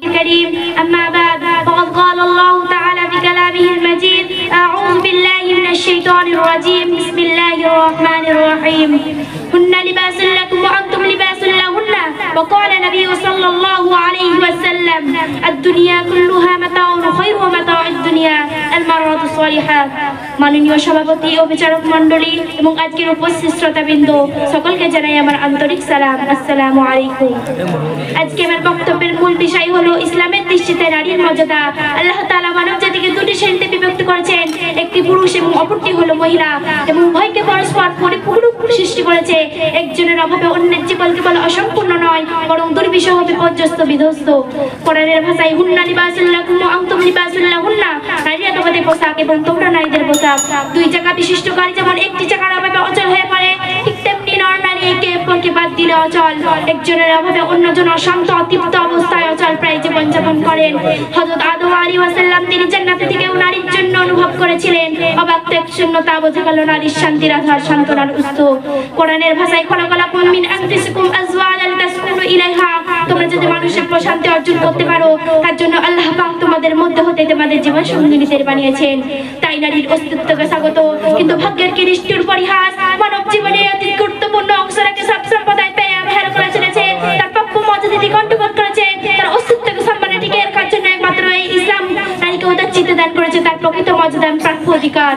الكريم أما بعد فقد قال الله تعالى في كلامه المجيد أعوذ بالله من الشيطان الرجيم بسم الله الرحمن الرحيم هن لباس لكم وأنتم لباس لهن وقال النبي صلى الله عليه وسلم الدنيا كلها متاع خير ومتاع الدنيا المرأة الصالحات মাননীয় সভাপতি ও বিচারক মণ্ডলী এবং আজকের উপস্থিত শ্রোতাবৃন্দ সকলকে জানাই আমার আন্তরিক সালাম আসসালামু আলাইকুম। আজকে আমার বক্তব্যের মূল বিষয় হলো ইসলামের দৃষ্টিতে নারীর মর্যাদা। আল্লাহ তাআলা মানব জাতিকে দুটি শ্রেণীতে বিভক্ত করেছেন, একটি পুরুষ এবং অপরটি হলো মহিলা, এবং উভয়কে পরস্পর পরিপূরক সৃষ্টি করেছে। একজনের অভাবে অন্যের জীবন কেবল অসম্পূর্ণ নয় বরং দুর্বিষহ বিপর্যস্ত বিধ্বস্ত। কোরআনের ভাষায় হুন্না লিবাসুল লাকুম ওয়া আনতুম লিবাসুল লাহুন্না, নারীরা তোমাদের পোশাক এবং তোমরা নারীদের পোশাক। দুই চাকা বিশিষ্ট গাড়ি যেমন একটি চাকার অভাবে অচল হয়ে পড়ে, ঠিক তেমনি নর নারী একে অপরকে বাদ দিলে অচল। একজনের অভাবে অন্যজন অশান্ত অতৃপ্ত অবস্থায় অচল প্রায় জীবনযাপন করেন। হযরত আদম আলাইহিস সালাম তিনি জান্নাতে থেকেও নারীর জন্য অনুভব করেছিলেন অবাক শূন্যতা, বোঝা গেল নারীর শান্তির আধার, সান্ত্বনার উৎস। কোরআনের ভাষায় খলাকালাকুম মিন আনফুসিকুম আজওয়াজান লিতাসকুনু ইলাইহা, তোমরা যদি মানুষের প্রশান্তি অর্জন করতে পারো তার জন্য আল্লাহ পাক তোমাদের মধ্যে হতে তোমাদের জীবন সঙ্গিনীদের বানিয়েছেন। তাই নারীর অস্তিত্বকে স্বাগত, কিন্তু ভাগ্যের কি নিষ্ঠুর পরিহাস, মানব জীবনের অতি গুরুত্বপূর্ণ অংশটাকে সব সম্প্রদায় পেয়ে অবহেলা করে চলেছে, তার পক্ষ মর্যাদাকে কণ্ঠপাত করেছে, তার অস্তিত্বকে সম্মানে টিকে রাখার জন্য একমাত্র এই ইসলাম নারীকে উদাচ্চিত দান করেছে তার প্রকৃত মর্যাদা প্রাপ্য অধিকার।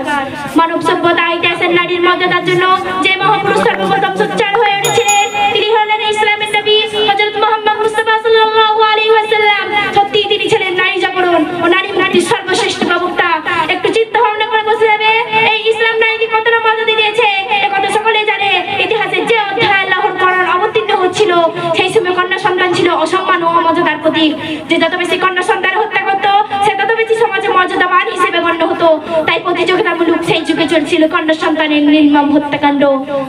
মানব সভ্যতা ইতিহাসের নারীর মর্যাদার জন্য যে মহাপুরুষ সর্বপ্রথম সোচ্চার হয়ে উঠেছিলেন তিনি হলেন ইসলামের নবী হযরত মুহাম্মদ মুস্তাফা সাল্লাল্লাহু আলাইহি ওয়াসাল্লাম। সত্যিই তিনি ছিলেন নারী জাগরণ ও নারী মুক্তির সর্বশ্রেষ্ঠ প্রবক্তা। একটু চিন্তা ভাবনা করে বসে যাবে এই ইসলাম নারীকে কতটা মর্যাদা দিয়েছে একথা সকলে জানে। ইতিহাসের যে অধ্যায় আল্লাহর কোরআন অবতীর্ণ হচ্ছিল সেই সময় কন্যা সন্তান ছিল অসম্মান ও অমর্যাদার প্রতীক। যে যত বেশি কন্যা সন্তান হত্যা করত সে তত বেশি সমাজে মর্যাদাবান হিসেবে গণ্য হতো। তাই প্রতিযোগিতামূলক সেই যুগে চলছিল কন্যা সন্তানের নির্মম হত্যাকাণ্ড।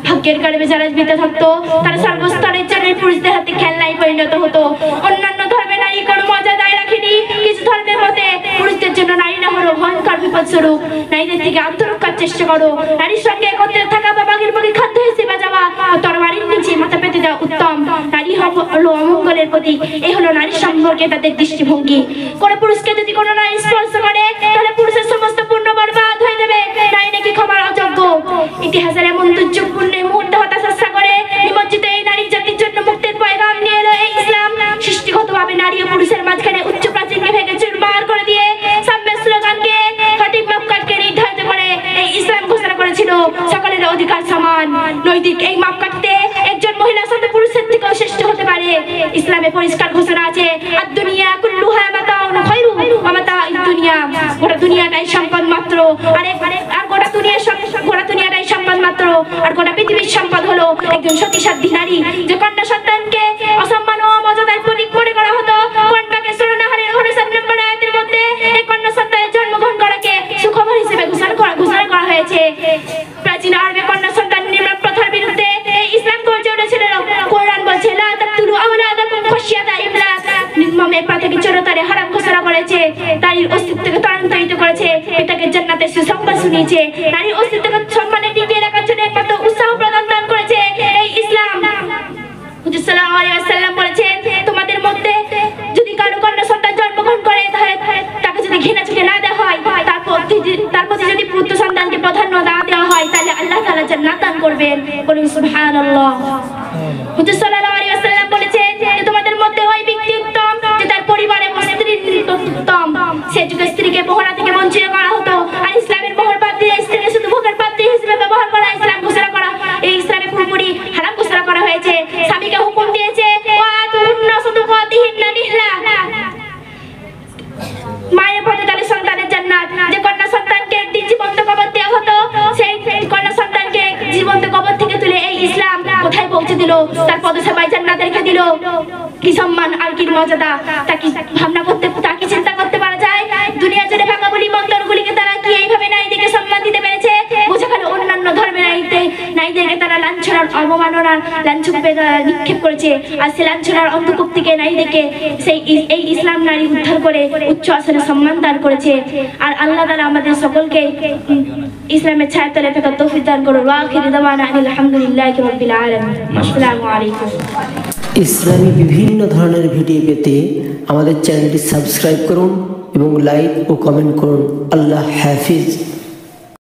ভাগ্যের কারণে যারা বেঁচে থাকতো তারা সর্বস্তরের জন্য পুরুষদের হাতে খেলনায় পরিণত হতো। অন্যান্য ধর্মে নারী কোনো মর্যাদায় রাখেনি। কিছু ধর্মের মতে পুরুষদের জন্য নারী না হলো ভয়ঙ্কর বিপদস্বরূপ। নারীদের থেকে আত্মরক্ষার চেষ্টা করো। নারীর সঙ্গে একত্রে থাকা বা বাঘের মুখে খাদ্য হিসেবে যাওয়া ও তরবারির নিচে মাথা পেতে দেওয়া উত্তম। নারী হলো অমঙ্গলের প্রতীক। এই হলো নারী সম্পর্কে তাদের দৃষ্টিভঙ্গি। কোনো পুরুষকে যদি কোনো নারী স্পর্শ করে তাহলে পুরুষের সমস্ত পূর্ণ বরবাদ হয়ে যাবে। নারী নাকি ক্ষমার অযোগ্য। ইতিহাসের এমন দুর্যোগপূর্ণ মুহূর্তে হতাশা করে নিমজ্জিত এই নারী জাতির জন্য মুক্তির পয়গাম নিয়ে এলো এই ইসলাম। সৃষ্টিগতভাবে নারী ও পুরুষের মাঝখানে উচ্চ প্রাচীরকে ভেঙে চুরমার করে দিয়ে সাম্যের স্লোগানকে সঠিক মাপকাঠিকে নির্ধারিত করে এই ইসলাম ঘোষণা করেছিল সকলের অধিকার সমান। নৈতিক এই মাপকাঠিতে একজন মহিলার সাথে পুরুষের থেকেও শ্রেষ্ঠ হতে পারে। ইসলামে পরিষ্কার ঘোষণা আছে আদ-দুনিয়া কুল্লুহা মাতাউন খায়রু ওয়া মাতাউদ দুনিয়া, গোটা দুনিয়াটাই সম্পদ মাত্র। আর গোটা দুনিয়াটাই সম্পদ মাত্র। আর গোটা পৃথিবীর সম্পদ হলো একজন সতীসাধ্যী নারী। যে কন্যা সন্তানকে অসম্মান ও অমর্যাদার প্রতীক মনে করা হতো, কোরআন পাকের সূরা নাহলের 59 নম্বর আয়াতের মধ্যে এই কন্যা সন্তানের জন্মগ্রহণ করাকে সুখবর হিসেবে ঘোষণা করা হয়েছে। প্রাচীন আরবে কন্যা সন্তান নির্মাণ প্রথার বিরুদ্ধে এই ইসলাম গর্জে উঠেছিল। কোরআন বলছে লা তাকতুলু আওলাদাকুম খাশিয়াতা ইমলাক, নির্মম এই প্রথাকে চিরতরে হারাম ঘোষণা করেছে। নারীর অস্তিত্বকে ত্বরান্বিত করেছে, পিতাকে জান্নাতের সুসংবাদ শুনিয়েছে। নারীর অস্তিত্বকে সম্মানে টিকিয়ে রাখার জন্য একমাত্র উৎসাহ প্রদান করেছে এই ইসলাম। হুজুর সাল্লাল্লাহু আলাইহি ওয়াসাল্লাম বলেছেন তোমাদের মধ্যে যদি কারো কন্যা সন্তান জন্মগ্রহণ করে তাহলে তাকে যদি ঘৃণা চোখে না দেওয়া হয়, তার প্রতি যদি পুত্র সন্তানকে প্রাধান্য না দেওয়া হয় তাহলে আল্লাহ তাআলা জান্নাত দান করবেন। বলুন সুবহানাল্লাহ। হুজুর সাল্লাল্লাহু আলাইহি ওয়াসাল্লাম বলেছেন যে তোমাদের মধ্যে ওই ব্যক্তি উত্তম যে তার পরিবারে স্ত্রীর উত্তম। সে যুগে স্ত্রীকে মোহরা থেকে বঞ্চিত করা হতো, আর ইসলামের মোহর বাদ দিয়ে স্ত্রীকে শুধু ভোগের পাত্রী হিসেবে ব্যবহার করা ইসলাম ঘোষণা করা এই ইসলামে পুরোপুরি হারাম ঘোষণা করা হয়েছে। স্বামীকে হুকুম দিয়েছে ওয়াতুহুন্না সাদুকাতিহিন্না নিহলা, মায়ের প্রতি তার সন্তানের জান্নাত। যে কন্যা সন্তানকে একদিন জীবন্ত কবর দেওয়া হতো সেই কন্যা সন্তানকে জীবন্ত কবর থেকে তুলে এই ইসলাম কোথায় পৌঁছে দিল, তার পদসেবায় জান্নাতে রেখে দিল। কি সম্মান আর কি মর্যাদা, তা কি চিন্তা করতে পারা যায়? দুনিয়া জুড়ে ভাঙা বলি মন্তরগুলিকে তারা কি এইভাবে নারীদেরকে সম্মান দিতে পেরেছে? বোঝা গেল অন্যান্য ধর্মের নারীদেরকে তারা লাঞ্ছনার অবমাননার লাঞ্ছনাপে নিক্ষেপ করেছে। আর সেই লাঞ্ছনার অন্ধকূপ থেকে নারীদেরকে এই ইসলাম নারী উদ্ধার করে উচ্চ আসনে সম্মান দান করেছে। আর আল্লাহ তাআলা আমাদের সকলকে ইসলামের ছায়াতলে থাকার তৌফিক দান করুন। ওয়া আখিরু দাওয়ানা আলহামদুলিল্লাহি রাব্বিল আলামিন। আসসালামু আলাইকুম। ইসলামী বিভিন্ন ধরনের ভিডিও পেতে আমাদের চ্যানেলটি সাবস্ক্রাইব করুন এবং লাইক ও কমেন্ট করুন। আল্লাহ হাফিজ।